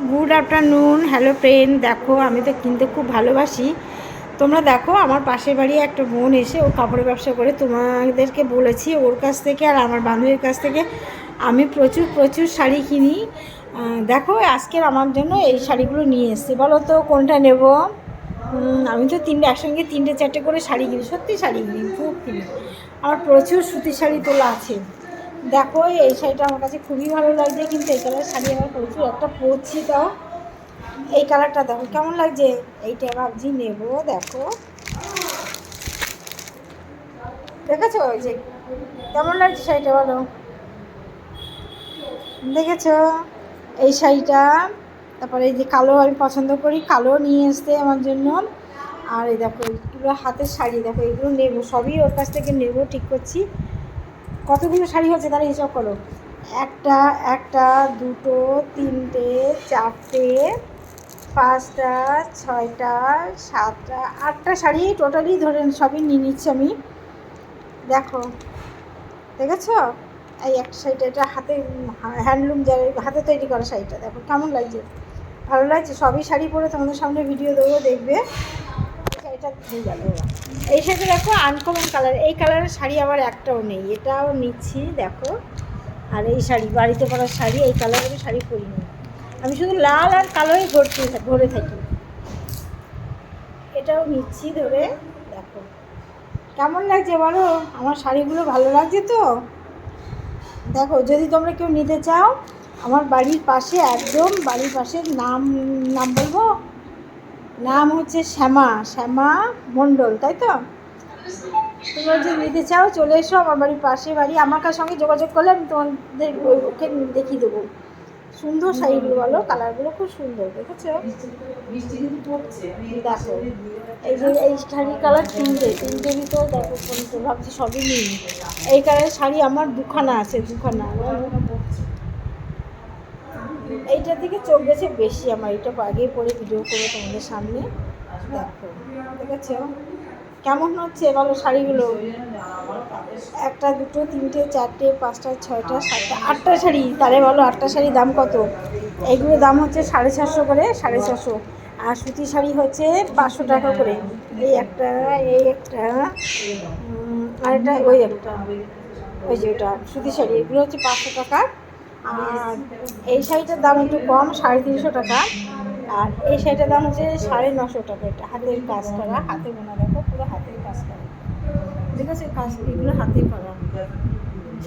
Good afternoon, hello friend. দেখো, আমি তো কিনতে খুব ভালোবাসি। তোমরা দেখো, আমার পাশের বাড়ি একটা বোন এসে ও কাপড়ের ব্যবসা করে, তোমাদেরকে বলেছি ওর কাছ থেকে আর আমার বান্ধবীর কাছ থেকে আমি প্রচুর প্রচুর শাড়ি কিনি। দেখো, আজকের আমার জন্য এই শাড়িগুলো নিয়ে এসেছি। বলো তো কোনটা নেব? আমি তো একসঙ্গে তিনটে চারটে করে শাড়ি কিনি, সত্যি শাড়ি কিনি, খুব কিনি। আমার প্রচুর সুতির শাড়ি তোলা আছে। দেখো, এই শাড়িটা আমার কাছে খুবই ভালো লাগছে, কিন্তু এই কালার শাড়ি আমার প্রচুর একটা পরছি। তাও এই কালারটা দেখো কেমন লাগছে, এইটা ভাবছি নেব। দেখো, দেখেছো ওই যে কেমন লাগছে শাড়িটা, বলো। দেখেছো এই শাড়িটা? তারপরে এই যে কালো আমি পছন্দ করি, কালো নিয়ে এসছে আমার জন্য। আর এই দেখো এগুলো হাতের শাড়ি, দেখো এগুলো নেবো, সবই ওর কাছ থেকে নেবো ঠিক করছি। কতগুলো শাড়ি হচ্ছে তারা হিসাব করো। একটা একটা দুটো তিনটে চারটে পাঁচটা ছয়টা সাতটা আটটা শাড়ি টোটালি ধরেন সবই নিয়ে নিচ্ছি আমি। দেখো, দেখেছো? এই একটা শাড়িটা, এটা হাতে হ্যান্ডলুম, যারা হাতে তৈরি করা শাড়িটা, দেখো কেমন লাগছে, ভালো লাগছে। সবই শাড়ি পরে তোমাদের সামনে ভিডিও দেবো, দেখবে। শাড়িটা দিয়ে গেল। এই শাড়িটা দেখো আনকমন কালার, এই কালারের শাড়ি আবার একটাও নেই, এটাও নিচ্ছি দেখো। আর এই শাড়ি বাড়িতে পরার শাড়ি, এই কালারের শাড়ি পরিনি আমি, শুধু লাল আর কালোই ভরে থাকি। এটাও নিচ্ছি ধরে। দেখো কেমন লাগছে বলো, আমার শাড়িগুলো ভালো লাগছে তো? দেখো, যদি তোমরা কেউ নিতে চাও, আমার বাড়ির পাশে, একদম বাড়ির পাশে, নাম নাম বলবো, নাম হচ্ছে শ্যামা মণ্ডল, তাই তো? তোমরা যদি নিতে চাও চলে এসো, আমার বাড়ির পাশে বাড়ি, আমার সঙ্গে যোগাযোগ করলে আমি তোমাদের ওকে দেখিয়ে দেবো। সুন্দর শাড়িগুলো, বলো কালারগুলো খুব সুন্দর, দেখেছো? দেখো এই যে এই শাড়ির কালার তিনটে ভিতরে, দেখো কোনটা ভাবছি সবই নিই। এই কালারের শাড়ি আমার দুখানা আছে, দুখানা। এইটার দিকে চোখ গেছে বেশি আমার, এটা আগে পরে ভিডিও করে তোমাদের সামনে। দেখো, দেখেছো কেমন হচ্ছে বলো শাড়িগুলো? একটা দুটো তিনটে চারটে পাঁচটা ছয়টা সাতটা আটটা শাড়ি, তাহলে বলো আটটা শাড়ির দাম কত? এইগুলোর দাম হচ্ছে 750 করে, 750। আর সুতি শাড়ি হচ্ছে 500 টাকা করে। এই একটা, এই একটা, আর এটা ওই একটা, ওই যে ওটা সুতি শাড়ি, এগুলো হচ্ছে 500 টাকা। আর এই শাড়িটার দাম একটু কম, 350 টাকা। আর এই শাড়িটার দাম হচ্ছে 950 টাকা। এটা হাতের কাজ করা, হাতে বোনা, দেখো পুরো হাতের কাজ করা, ঠিক আছে? কাজ এগুলো হাতে করা,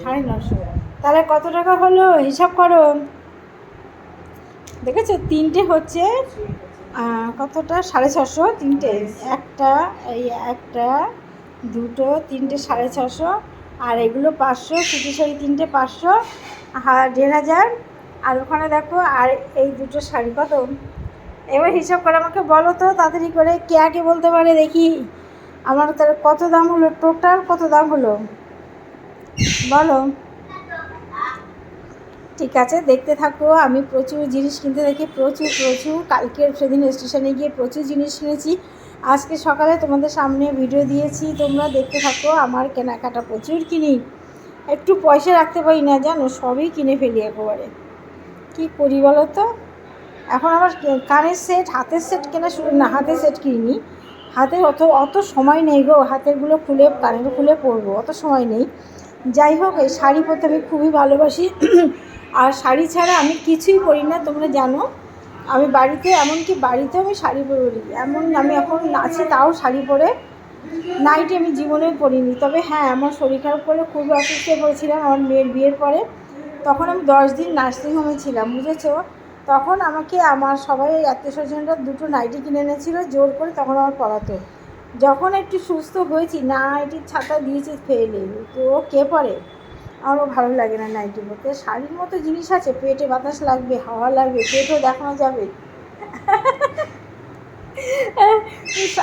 950। তাহলে কত টাকা হলো হিসাব করো। দেখেছো, তিনটে হচ্ছে কতটা, 650। তিনটে, একটা, এই একটা দুটো তিনটে 650। আর এগুলো 500, সুতি শাড়ি তিনটে 500, 1500। আর ওখানে দেখো, আর এই দুটো শাড়ি কত? এবার হিসাব করে আমাকে বলো তো তাড়াতাড়ি করে, কে আগে বলতে পারে দেখি। আমার তাহলে কত দাম হলো, টোটাল কত দাম হলো বলো। ঠিক আছে, দেখতে থাকো। আমি প্রচুর জিনিস কিনতে থাকি, প্রচুর প্রচুর। কালকের সেদিন স্টেশনে গিয়ে প্রচুর জিনিস কিনেছি, আজকে সকালে তোমাদের সামনে ভিডিও দিয়েছি, তোমরা দেখতে থাকো। আমার কেনাকাটা প্রচুর কিনি, একটু পয়সা রাখতে পারি না জানো, সবই কিনে ফেলি একেবারে। কী করি বলো তো? এখন আমার কানের সেট, হাতের সেট কেনা শুরু, না হাতের সেট কিনি, হাতের অত অত সময় নেই গো, হাতেরগুলো খুলে কানের খুলে পরবো, অত সময় নেই। যাই হোক, এই শাড়ি পরতে আমি খুবই ভালোবাসি। আর শাড়ি ছাড়া আমি কিছুই পরি না, তোমরা জানো। আমি বাড়িতে, এমনকি বাড়িতেও আমি শাড়ি পরে বলি, এমন আমি এখন আছি তাও শাড়ি পরে। নাইটি আমি জীবনেও পরিনি। তবে হ্যাঁ, আমার শরীর খারাপ করলে, খুবই অসুস্থ হয়ে পড়েছিলাম আমার মেয়ের বিয়ের পরে, তখন আমি 10 দিন নার্সিংহোমে ছিলাম, বুঝেছো? তখন আমাকে আমার সবাই আত্মীয় স্বজনরা দুটো নাইটি কিনে এনেছিল জোর করে, তখন আমার পরাতো। যখন একটু সুস্থ হয়েছি, নাইটির ছাতা দিয়েছি ফেলে, তো কে পরে? আমারও ভালো লাগে না নাইটির মধ্যে। শাড়ির মতো জিনিস আছে, পেটে বাতাস লাগবে, হাওয়া লাগবে, পেটও দেখানো যাবে।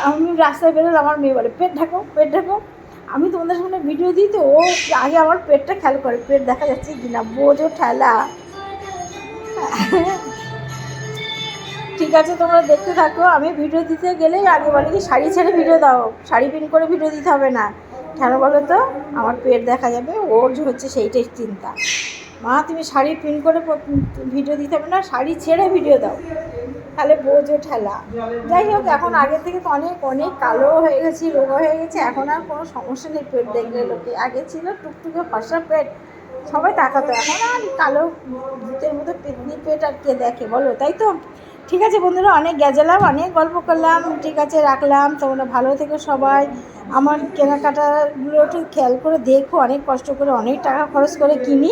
আমি রাস্তায় বেরোলে আমার মেয়ে বলে পেট ঢাকো, পেট ঢাকো। আমি তোমাদের সামনে ভিডিও দিই তো, ও আগে আমার পেটটা খেয়াল করে, পেট দেখা যাচ্ছে কি না, বোঝো ঠেলা। ঠিক আছে, তোমরা দেখতে থাকো। আমি ভিডিও দিতে গেলেই আগে বলে কি, শাড়ি ছেড়ে ভিডিও দাও, শাড়ি পিন করে ভিডিও দিতে হবে না। কেন বলো তো? আমার পেট দেখা যাবে, ওর হচ্ছে সেইটাই চিন্তা। মা তুমি শাড়ি প্রিন্ট করে ভিডিও দিতে হবে না, শাড়ি ছেড়ে ভিডিও দাও, তাহলে বোঝো ঠেলা। যাই হোক, এখন আগের থেকে তো অনেক অনেক কালো হয়ে গেছি, রোগা হয়ে গেছে, এখন আর কোনো সমস্যা নেই পেট দেখলে লোকে। আগে ছিল টুকটুকে ফর্সা পেট, সবাই তাকাতো, এখন আর কালো ভূতের মতো পেতনি পেট আর কে দেখে বলো, তাই তো? ঠিক আছে বন্ধুরা, অনেক গেজালাম, অনেক গল্প করলাম, ঠিক আছে রাখলাম। তোমরা ভালো থেকো সবাই। আমার কেনাকাটাগুলো একটু খেয়াল করে দেখো, অনেক কষ্ট করে অনেক টাকা খরচ করে কিনি,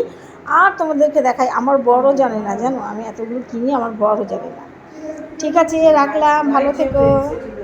আর তোমাদেরকে দেখাই। আমার বড় জানে না, জানো আমি এতগুলো কিনি, আমার বড় জানে না। ঠিক আছে রাখলাম, ভালো থেকো।